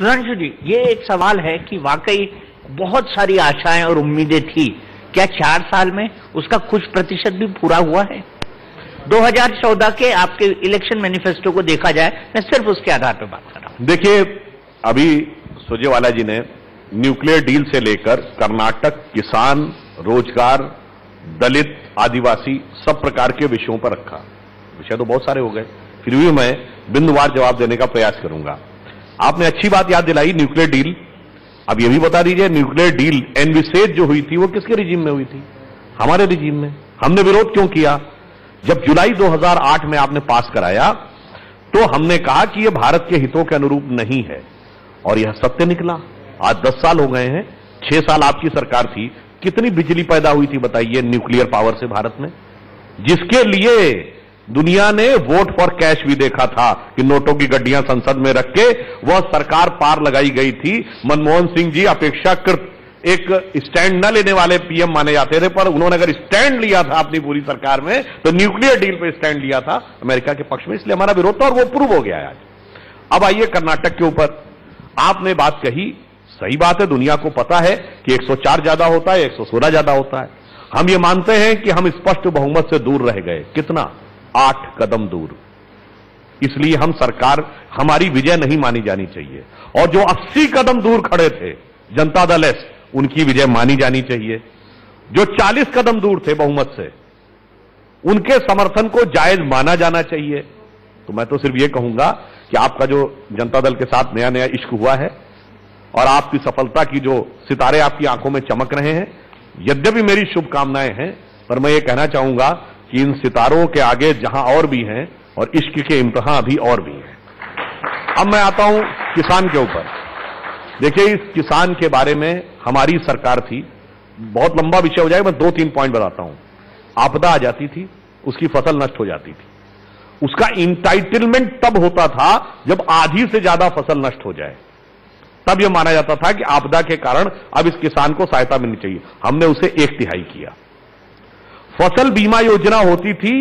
सुधांशु जी, ये एक सवाल है कि वाकई बहुत सारी आशाएं और उम्मीदें थी, क्या 4 साल में उसका कुछ प्रतिशत भी पूरा हुआ है? 2014 के आपके इलेक्शन मैनिफेस्टो को देखा जाए, मैं सिर्फ उसके आधार पर बात कर रहा हूं। देखिए, अभी सुरजेवाला जी ने न्यूक्लियर डील से लेकर कर्नाटक, किसान, रोजगार, दलित, आदिवासी सब प्रकार के विषयों पर रखा। विषय तो बहुत सारे हो गए, फिर भी मैं बिंदुवार जवाब देने का प्रयास करूंगा। आपने अच्छी बात याद दिलाई, न्यूक्लियर डील। अब यह भी बता दीजिए, न्यूक्लियर डील एनविसेज जो हुई थी वो किसके रिजीम में हुई थी? हमारे रिजीम में। हमने विरोध क्यों किया? जब जुलाई 2008 में आपने पास कराया तो हमने कहा कि यह भारत के हितों के अनुरूप नहीं है, और यह सत्य निकला। आज 10 साल हो गए हैं, 6 साल आपकी सरकार थी, कितनी बिजली पैदा हुई थी बताइए न्यूक्लियर पावर से भारत में, जिसके लिए दुनिया ने वोट फॉर कैश भी देखा था कि नोटों की गड्डियां संसद में रख के वह सरकार पार लगाई गई थी। मनमोहन सिंह जी अपेक्षाकृत एक स्टैंड न लेने वाले पीएम माने जाते थे, पर उन्होंने अगर स्टैंड लिया था अपनी पूरी सरकार में तो न्यूक्लियर डील पे स्टैंड लिया था अमेरिका के पक्ष में, इसलिए हमारा विरोध था और वो प्रूव हो गया है आज। अब आइए कर्नाटक के ऊपर। आपने बात कही, सही बात है, दुनिया को पता है कि 104 ज्यादा होता है, 116 ज्यादा होता है। हम ये मानते हैं कि हम स्पष्ट बहुमत से दूर रह गए। कितना? 8 कदम दूर। इसलिए हम सरकार, हमारी विजय नहीं मानी जानी चाहिए, और जो 80 कदम दूर खड़े थे जनता दल एस, उनकी विजय मानी जानी चाहिए। जो 40 कदम दूर थे बहुमत से, उनके समर्थन को जायज माना जाना चाहिए। तो मैं तो सिर्फ यह कहूंगा कि आपका जो जनता दल के साथ नया नया इश्क हुआ है और आपकी सफलता की जो सितारे आपकी आंखों में चमक रहे हैं, यद्यपि मेरी शुभकामनाएं हैं, पर मैं ये कहना चाहूंगा कि इन सितारों के आगे जहां और भी हैं, और इश्क के इम्तिहान अभी और भी हैं। अब मैं आता हूं किसान के ऊपर। देखिए, इस किसान के बारे में हमारी सरकार थी, बहुत लंबा विषय हो जाएगा, मैं 2-3 पॉइंट बताता हूं। आपदा आ जाती थी, उसकी फसल नष्ट हो जाती थी, उसका इंटाइटलमेंट तब होता था जब आधी से ज्यादा फसल नष्ट हो जाए, तब यह माना जाता था कि आपदा के कारण अब इस किसान को सहायता मिलनी चाहिए। हमने उसे 1/3 किया। फसल बीमा योजना होती थी,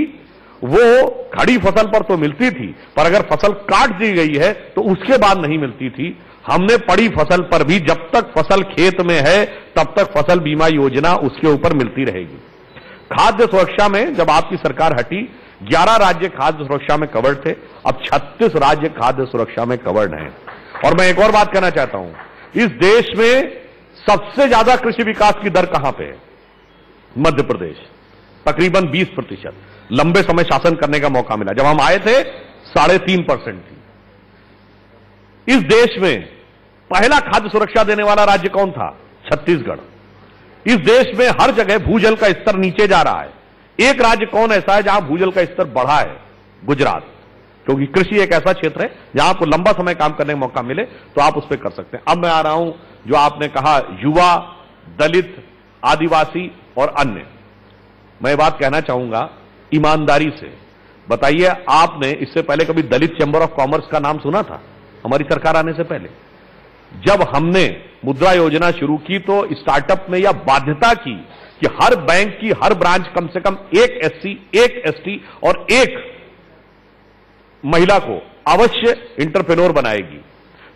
वो खड़ी फसल पर तो मिलती थी, पर अगर फसल काट दी गई है तो उसके बाद नहीं मिलती थी। हमने पड़ी फसल पर भी, जब तक फसल खेत में है तब तक फसल बीमा योजना उसके ऊपर मिलती रहेगी। खाद्य सुरक्षा में जब आपकी सरकार हटी, 11 राज्य खाद्य सुरक्षा में कवर्ड थे, अब 36 राज्य खाद्य सुरक्षा में कवर्ड हैं। और मैं एक और बात कहना चाहता हूं, इस देश में सबसे ज्यादा कृषि विकास की दर कहां पे है? मध्य प्रदेश, तकरीबन 20%। लंबे समय शासन करने का मौका मिला। जब हम आए थे 3.5% थी। इस देश में पहला खाद्य सुरक्षा देने वाला राज्य कौन था? छत्तीसगढ़। इस देश में हर जगह भूजल का स्तर नीचे जा रहा है। एक राज्य कौन ऐसा है जहां भूजल का स्तर बढ़ा है? गुजरात। क्योंकि कृषि एक ऐसा क्षेत्र है जहां आपको लंबा समय काम करने का मौका मिले तो आप उस पर कर सकते हैं। अब मैं आ रहा हूं जो आपने कहा, युवा, दलित, आदिवासी और अन्य। मैं बात कहना चाहूंगा ईमानदारी से। बताइए, आपने इससे पहले कभी दलित चैंबर ऑफ कॉमर्स का नाम सुना था? हमारी सरकार आने से पहले जब हमने मुद्रा योजना शुरू की तो स्टार्टअप में यह बाध्यता की कि हर बैंक की हर ब्रांच कम से कम 1 SC, 1 ST और 1 महिला को अवश्य इंटरप्रेन्योर बनाएगी।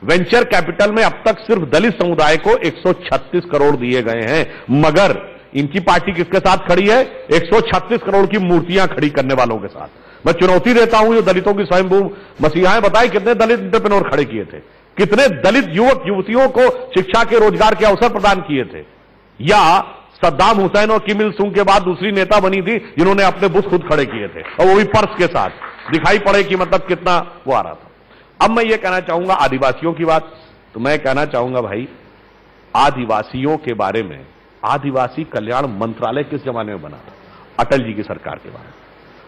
वेंचर कैपिटल में अब तक सिर्फ दलित समुदाय को 136 करोड़ दिए गए हैं, मगर इनकी पार्टी किसके साथ खड़ी है? 136 करोड़ की मूर्तियां खड़ी करने वालों के साथ। मैं चुनौती देता हूं, ये दलितों की स्वयंभू मसीहाएं बताएं कितने दलित इंटरप्रेन्योर खड़े किए थे, कितने दलित युवक युवतियों को शिक्षा के, रोजगार के अवसर प्रदान किए थे। या सद्दाम हुसैन और किम इल सुंग के बाद दूसरी नेता बनी थी जिन्होंने अपने बुत खुद खड़े किए थे, और वो भी पर्स के साथ। दिखाई पड़े कि मतलब कितना वो आ रहा था। अब मैं ये कहना चाहूंगा आदिवासियों की बात, तो मैं कहना चाहूंगा भाई, आदिवासियों के बारे में आदिवासी कल्याण मंत्रालय किस जमाने में बना था? अटल जी की सरकार के बारे में।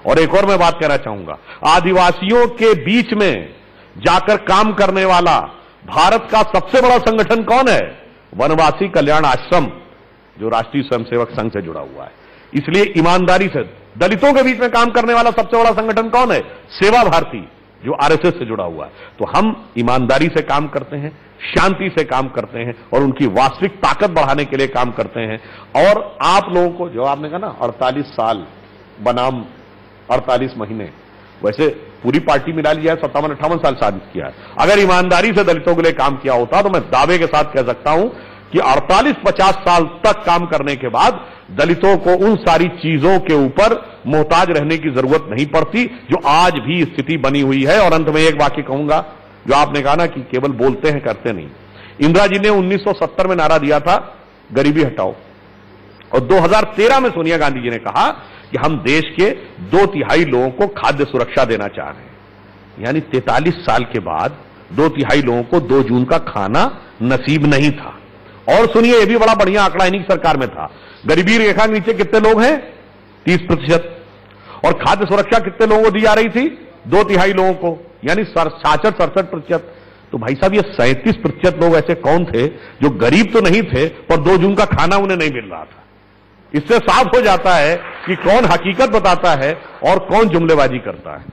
और एक और मैं बात कहना चाहूंगा, आदिवासियों के बीच में जाकर काम करने वाला भारत का सबसे बड़ा संगठन कौन है? वनवासी कल्याण आश्रम, जो राष्ट्रीय स्वयंसेवक संघ से जुड़ा हुआ है। इसलिए ईमानदारी से दलितों के बीच में काम करने वाला सबसे बड़ा संगठन कौन है? सेवा भारती, जो आरएसएस से जुड़ा हुआ है। तो हम ईमानदारी से काम करते हैं, शांति से काम करते हैं और उनकी वास्तविक ताकत बढ़ाने के लिए काम करते हैं। और आप लोगों को, जो आपने कहा ना 48 साल बनाम 48 महीने, वैसे पूरी पार्टी मिला लिया है, 57-58 साल शासित किया है। अगर ईमानदारी से दलितों के लिए काम किया होता तो मैं दावे के साथ कह सकता हूं कि 48-50 साल तक काम करने के बाद दलितों को उन सारी चीजों के ऊपर मोहताज रहने की जरूरत नहीं पड़ती जो आज भी स्थिति बनी हुई है। और अंत में एक वाक्य कहूंगा, जो आपने कहा ना कि केवल बोलते हैं करते नहीं। इंदिरा जी ने 1970 में नारा दिया था गरीबी हटाओ, और 2013 में सोनिया गांधी जी ने कहा कि हम देश के 2/3 लोगों को खाद्य सुरक्षा देना चाह रहे हैं। यानी 43 साल के बाद 2/3 लोगों को 2 जून का खाना नसीब नहीं था। और सुनिए, यह भी बड़ा बढ़िया आंकड़ा इन्हीं सरकार में था। गरीबी रेखा के नीचे कितने लोग हैं? 30%। और खाद्य सुरक्षा कितने लोगों को दी जा रही थी? 2/3 लोगों को, यानी 66-67%। तो भाई साहब, ये 37% लोग ऐसे कौन थे जो गरीब तो नहीं थे पर 2 जून का खाना उन्हें नहीं मिल रहा था। इससे साफ हो जाता है कि कौन हकीकत बताता है और कौन जुमलेबाजी करता है।